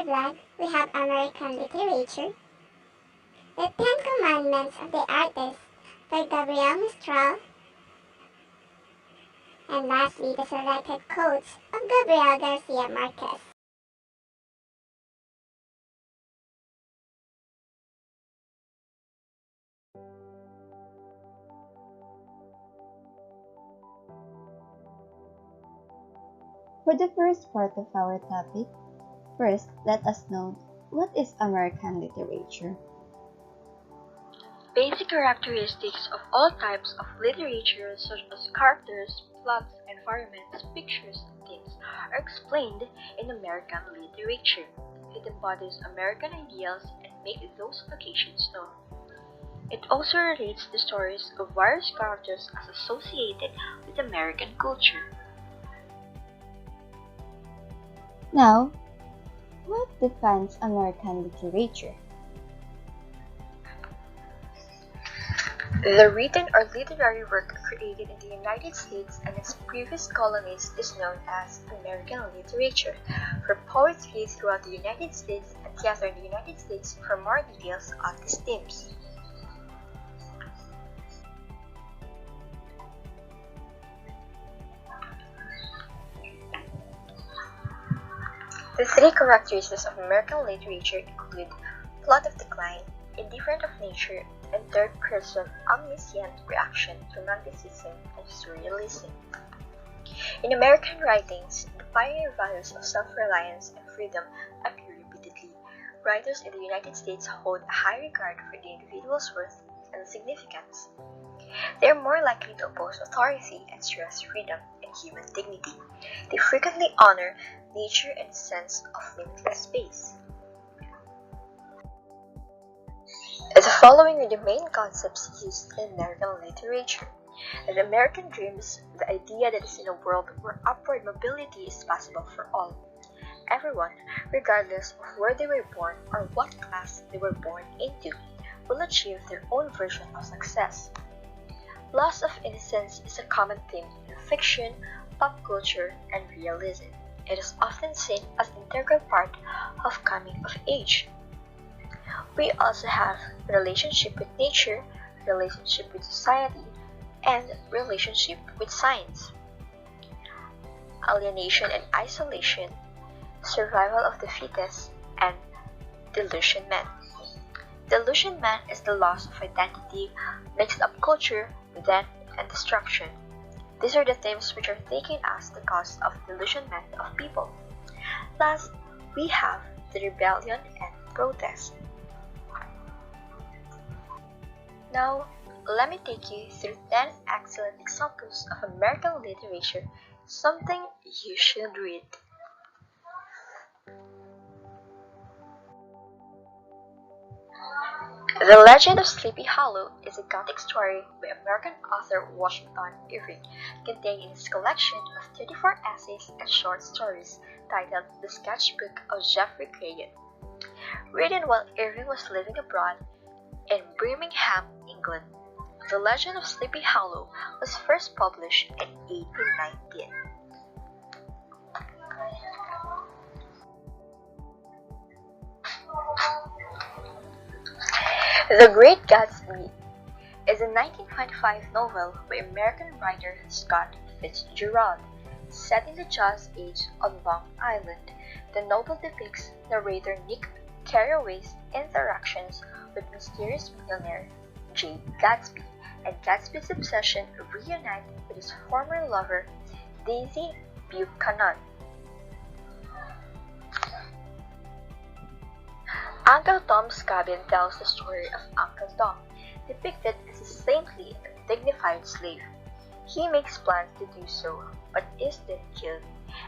vlog, we have American literature, the Ten Commandments of the Artist by Gabriel Mistral, and lastly, the selected quotes of Gabriel Garcia Marquez. For the first part of our topic, first let us know what is American literature. Basic characteristics of all types of literature such as characters, plots, environments, pictures, and themes are explained in American literature. It embodies American ideals and makes those locations known. It also relates the stories of various characters as associated with American culture. Now, what defines American literature? The written or literary work created in the United States and its previous colonies is known as American literature. For poetry throughout the United States and theater in the United States for more details on these themes. The three characteristics of American literature include plot of decline, indifferent of nature, and third-person omniscient reaction to romanticism and surrealism. In American writings, the pioneer values of self-reliance and freedom appear repeatedly. Writers in the United States hold a high regard for the individual's worth and significance. They are more likely to oppose authority and stress freedom and human dignity. They frequently honor nature and sense of limitless space. The following are the main concepts used in American literature. The American dreams, the idea that is in a world where upward mobility is possible for all. Everyone, regardless of where they were born or what class they were born into, will achieve their own version of success. Loss of innocence is a common theme in fiction, pop culture, and realism. It is often seen as an integral part of coming of age. We also have relationship with nature, relationship with society, and relationship with science. Alienation and isolation, survival of the fittest, and delusionment. Delusionment is the loss of identity, mixed up culture, death, and destruction. These are the themes which are taken as the cause of delusionment of people. Last, we have the rebellion and protest. Now, let me take you through 10 excellent examples of American literature, something you should read. The Legend of Sleepy Hollow is a Gothic story by American author Washington Irving, contained in his collection of 34 essays and short stories titled The Sketchbook of Geoffrey Crayon. Written while Irving was living abroad in Birmingham, England, The Legend of Sleepy Hollow was first published in 1819. The Great Gatsby is a 1925 novel by American writer Scott Fitzgerald. Set in the Jazz Age on Long Island, the novel depicts narrator Nick Carraway's interactions with mysterious millionaire Jay Gatsby and Gatsby's obsession to reunite with his former lover Daisy Buchanan. Uncle Tom's Cabin tells the story of Uncle Tom, depicted as a saintly and dignified slave. He makes plans to do so, but is then killed,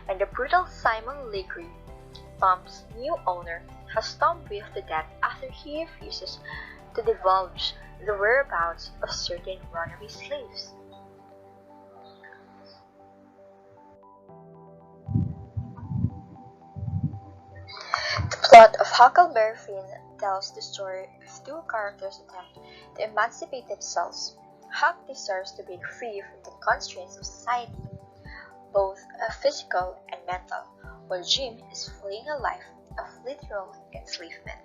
and the brutal Simon Legree, Tom's new owner, has Tom whipped to death after he refuses to divulge the whereabouts of certain runaway slaves. The plot of Huckleberry Finn tells the story of two characters attempt to emancipate themselves. Huck desires to break free from the constraints of society, both physical and mental, while Jim is fleeing a life of literal enslavement.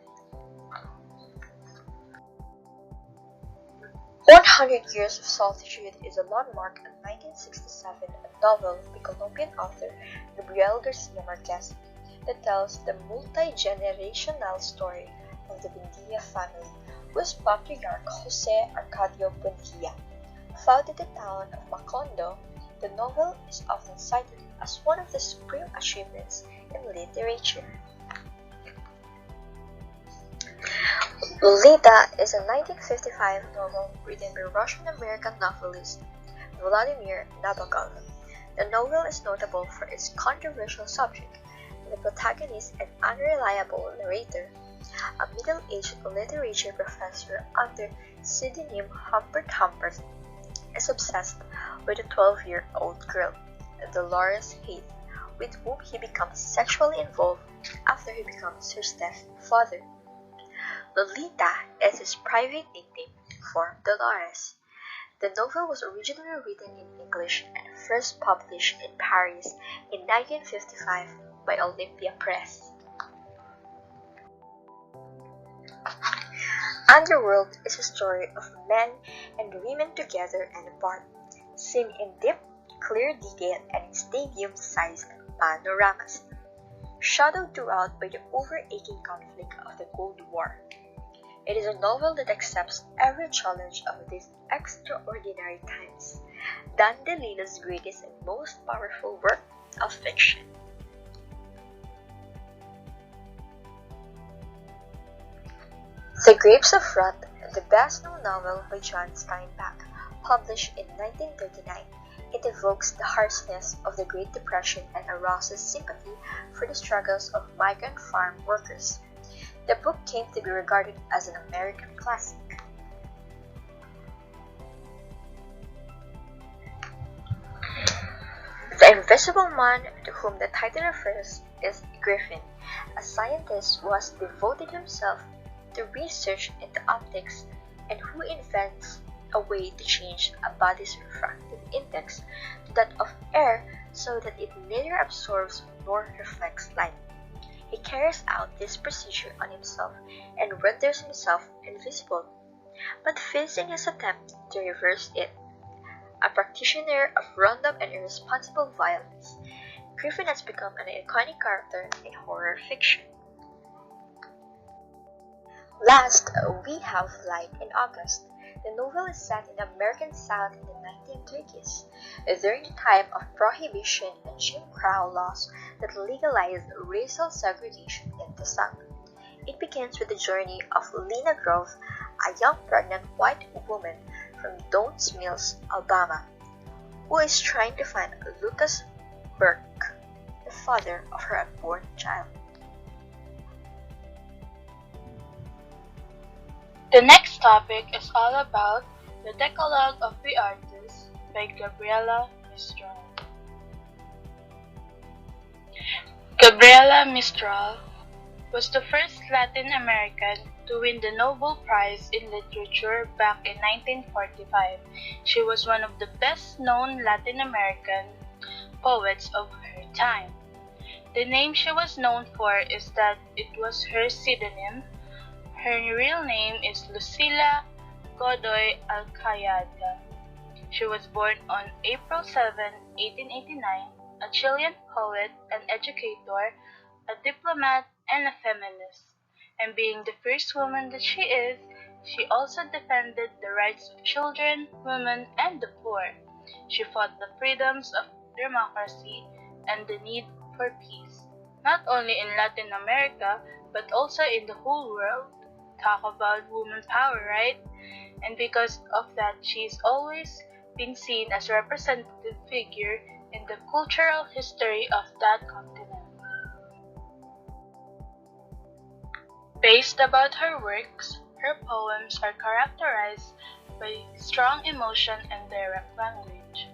100 Years of Solitude is a landmark 1967 novel by Colombian author Gabriel Garcia Marquez that tells the multi-generational story of the Buendia family, whose patriarch Jose Arcadio Buendia founded the town of Macondo. The novel is often cited as one of the supreme achievements in literature. Lolita is a 1955 novel written by Russian-American novelist Vladimir Nabokov. The novel is notable for its controversial subject, and the protagonist, an unreliable narrator, a middle-aged literature professor under pseudonym Humbert Humbert, is obsessed with a 12-year-old girl, Dolores Haight, with whom he becomes sexually involved after he becomes her stepfather. Lolita is his private nickname for Dolores. The novel was originally written in English and first published in Paris in 1955 by Olympia Press. Underworld is a story of men and women together and apart, seen in deep, clear detail and in stadium-sized panoramas, shadowed throughout by the overaching conflict of the Cold War. It is a novel that accepts every challenge of these extraordinary times, Dan DeLillo's greatest and most powerful work of fiction. The Grapes of Wrath, the best-known novel by John Steinbeck, published in 1939, it evokes the harshness of the Great Depression and arouses sympathy for the struggles of migrant farm workers. The book came to be regarded as an American classic. The Invisible Man, to whom the title refers, is Griffin, a scientist who has devoted himself to research into optics and who invents a way to change a body's refractive index to that of air so that it neither absorbs nor reflects light. He carries out this procedure on himself and renders himself invisible, but facing his attempt to reverse it, a practitioner of random and irresponsible violence, Griffin has become an iconic character in horror fiction. Last, we have Light in August. The novel is set in the American South in the 1930s, during the time of Prohibition and Jim Crow laws that legalized racial segregation in the South. It begins with the journey of Lena Grove, a young pregnant white woman from Doanes Mills, Alabama, who is trying to find Lucas Burke, the father of her unborn child. The next topic is all about the Decalogue of the Artist by Gabriela Mistral. Gabriela Mistral was the first Latin American to win the Nobel Prize in Literature back in 1945. She was one of the best-known Latin American poets of her time. The name she was known for is that it was her pseudonym. Her real name is Lucila Godoy Alcayada. She was born on April 7, 1889, a Chilean poet, an educator, a diplomat, and a feminist. And being the first woman that she is, she also defended the rights of children, women, and the poor. She fought the freedoms of democracy and the need for peace, not only in Latin America, but also in the whole world. Talk about woman power, right? And because of that, she's always been seen as a representative figure in the cultural history of that continent. Based about her works, her poems are characterized by strong emotion and direct language.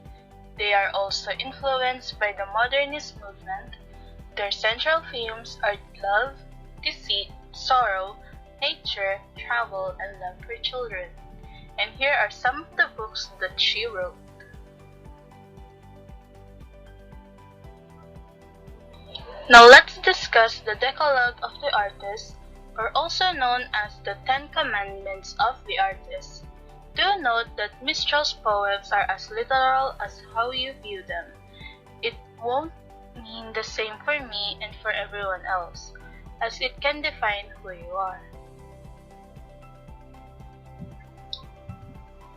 They are also influenced by the modernist movement. Their central themes are love, deceit, sorrow, nature, travel, and love for children. And here are some of the books that she wrote. Now let's discuss the Decalogue of the artist, or also known as the Ten Commandments of the artist. Do note that Mistral's poems are as literal as how you view them. It won't mean the same for me and for everyone else, as it can define who you are.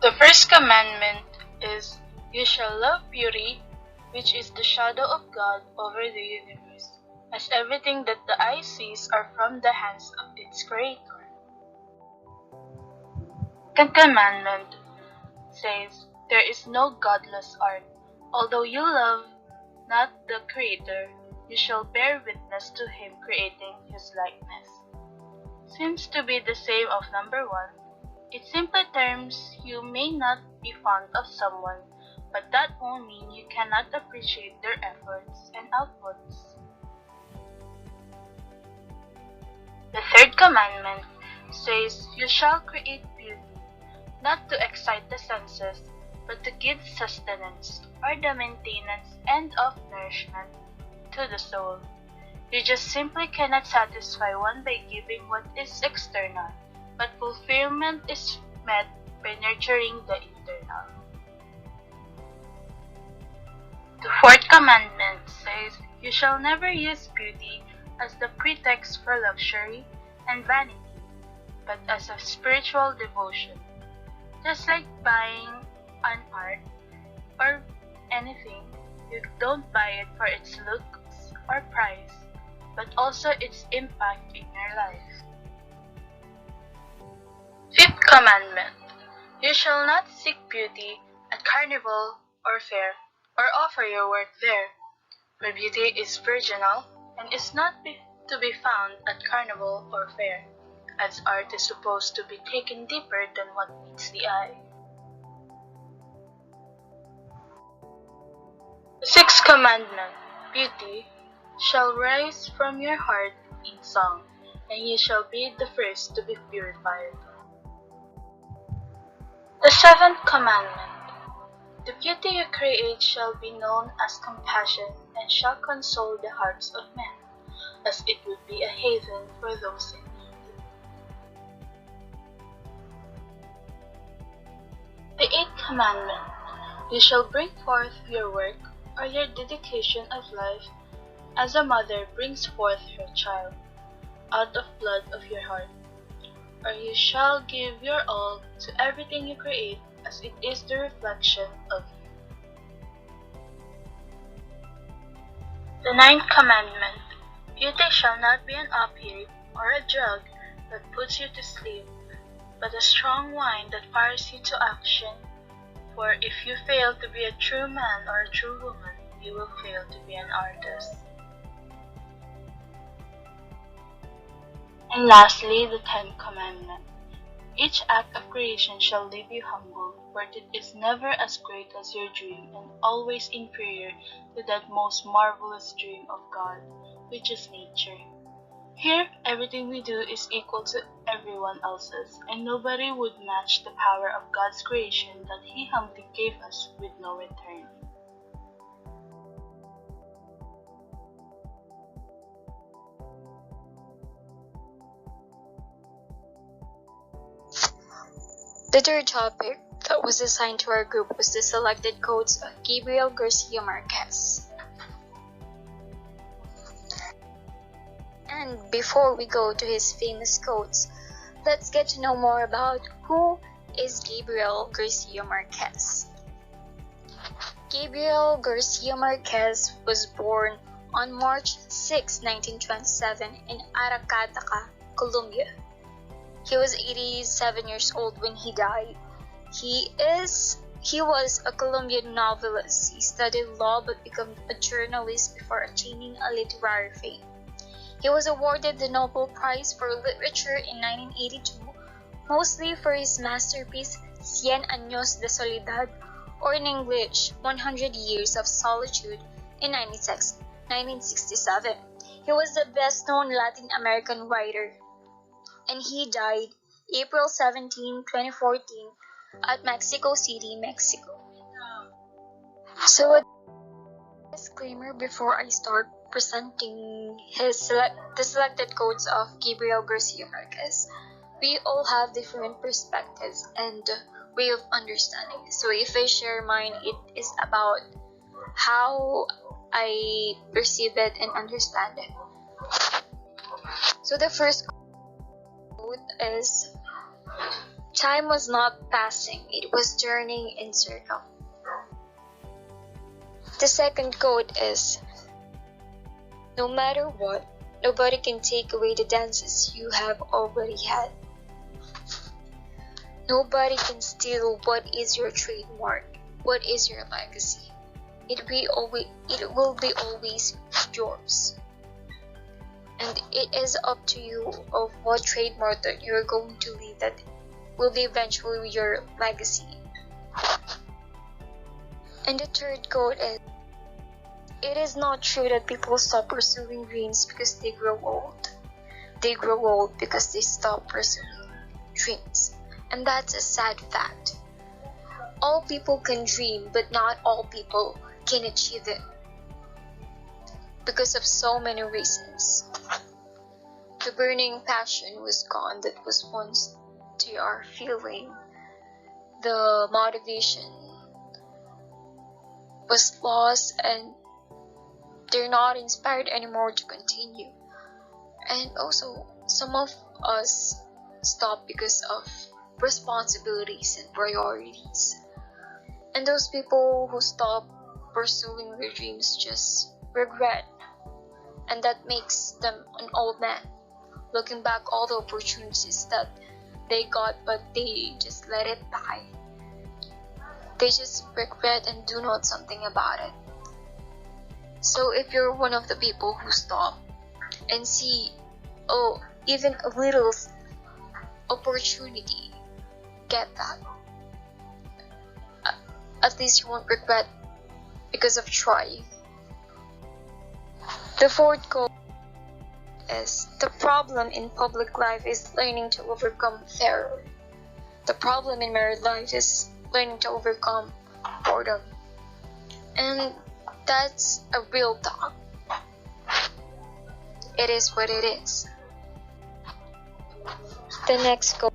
The first commandment is, "You shall love beauty, which is the shadow of God over the universe, as everything that the eye sees are from the hands of its creator." Second commandment says, "There is no godless art. Although you love not the creator, you shall bear witness to him creating his likeness." Seems to be the same of number 1. It simply terms you may not be fond of someone, but that won't mean you cannot appreciate their efforts and outputs. The third commandment says, "You shall create beauty, not to excite the senses, but to give sustenance, or the maintenance and of nourishment, to the soul." You just simply cannot satisfy one by giving what is external, but fulfillment is met by nurturing the internal. The fourth commandment says, "You shall never use beauty as the pretext for luxury and vanity, but as a spiritual devotion." Just like buying an art or anything, you don't buy it for its looks or price, but also its impact in your life. Fifth commandment, "You shall not seek beauty at carnival or fair, or offer your work there, for beauty is virginal, and is not to be found at carnival or fair, as art is supposed to be taken deeper than what meets the eye." The sixth commandment, "Beauty shall rise from your heart in song, and you shall be the first to be purified." The seventh commandment, "The beauty you create shall be known as compassion, and shall console the hearts of men, as it would be a haven for those in need." The eighth commandment, "You shall bring forth your work, or your dedication of life, as a mother brings forth her child, out of blood of your heart. Or you shall give your all to everything you create, as it is the reflection of you." The ninth commandment, "Beauty shall not be an opiate or a drug that puts you to sleep, but a strong wine that fires you to action. For if you fail to be a true man or a true woman, you will fail to be an artist." And lastly, the 10th commandment, "Each act of creation shall leave you humble, for it is never as great as your dream, and always inferior to that most marvelous dream of God, which is nature." Here, everything we do is equal to everyone else's, and nobody would match the power of God's creation that He humbly gave us with no return. The third topic that was assigned to our group was the selected quotes of Gabriel Garcia Marquez. And before we go to his famous quotes, let's get to know more about who is Gabriel Garcia Marquez. Gabriel Garcia Marquez was born on March 6, 1927 in Aracataca, Colombia. He was 87 years old when he died. He was a Colombian novelist. He studied law but became a journalist before attaining a literary fame. He was awarded the Nobel Prize for Literature in 1982, mostly for his masterpiece Cien Años de Soledad, or in English, 100 Years of Solitude, in 1967. He was the best-known Latin American writer, and he died April 17, 2014 at Mexico City, Mexico. So a disclaimer before I start. representing the selected quotes of Gabriel Garcia Marquez. We all have different perspectives and way of understanding. So if I share mine, it is about how I perceive it and understand it. So the first quote is, "Time was not passing, it was turning in circle." The second quote is, "No matter what, nobody can take away the dances you have already had. Nobody can steal what is your trademark, what is your legacy. It will be always yours. And it is up to you of what trademark that you're going to leave that will be eventually your legacy." And the third quote is, "It is not true that people stop pursuing dreams because they grow old. They grow old because they stop pursuing dreams." And that's a sad fact. All people can dream, but not all people can achieve it. Because of so many reasons. The burning passion was gone that was once they are feeling. The motivation was lost and they're not inspired anymore to continue. And also, some of us stop because of responsibilities and priorities. And those people who stop pursuing their dreams just regret. And that makes them an old man, looking back all the opportunities that they got but they just let it by. They just regret and do not something about it. So if you're one of the people who stop and see, oh, even a little opportunity, get that. At least you won't regret because of trying. The fourth quote is, "The problem in public life is learning to overcome terror. The problem in married life is learning to overcome boredom." And that's a real talk. It is what it is. The next quote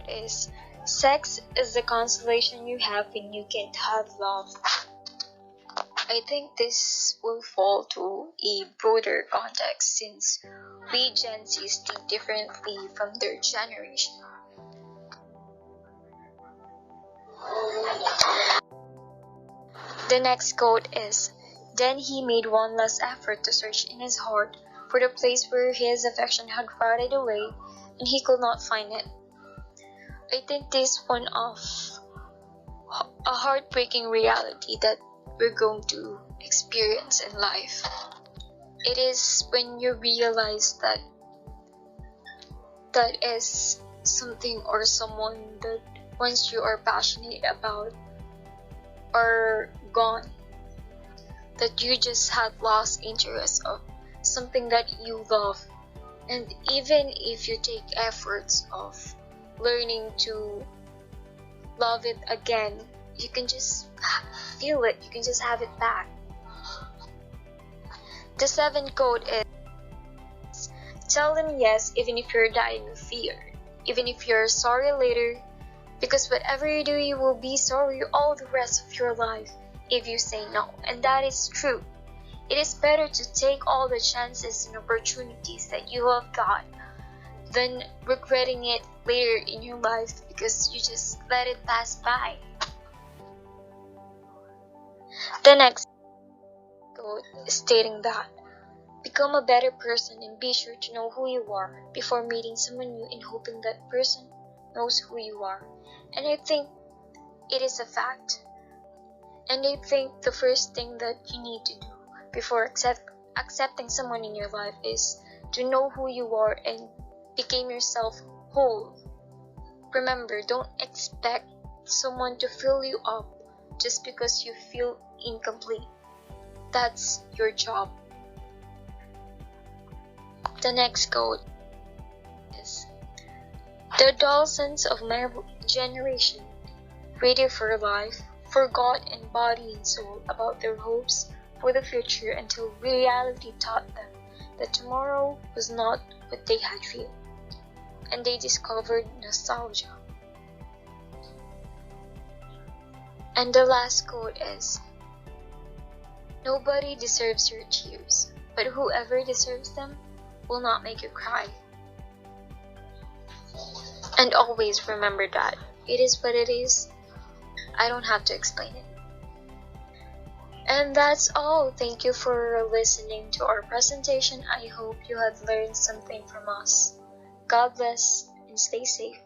is, "Sex is the consolation you have when you can't have love." I think this will fall to a broader context since we Gen Zs think differently from their generation. The next quote is, "Then he made one last effort to search in his heart for the place where his affection had rotted away, and he could not find it." I think this is one of a heartbreaking reality that we're going to experience in life. It is when you realize that that is something or someone that once you are passionate about are gone, that you just had lost interest of something that you love. And even if you take efforts of learning to love it again, you can just feel it, you can just have it back. The seventh quote is, "Tell them yes even if you're dying of fear, even if you're sorry later, because whatever you do you will be sorry all the rest of your life if you say no." And that is true. It is better to take all the chances and opportunities that you have got than regretting it later in your life because you just let it pass by. The next quote is stating that, "Become a better person and be sure to know who you are before meeting someone new and hoping that person knows who you are." And I think it is a fact. And I think the first thing that you need to do before accepting someone in your life is to know who you are and become yourself whole. Remember, don't expect someone to fill you up just because you feel incomplete. That's your job. The next quote is, "The adolescents of my generation, ready for life, forgot in body and soul about their hopes, for the future until reality taught them that tomorrow was not what they had feared, and they discovered nostalgia. And the last quote is, "Nobody deserves your tears, but whoever deserves them will not make you cry." And always remember that it is what it is. I don't have to explain it. And that's all. Thank you for listening to our presentation. I hope you have learned something from us. God bless and stay safe.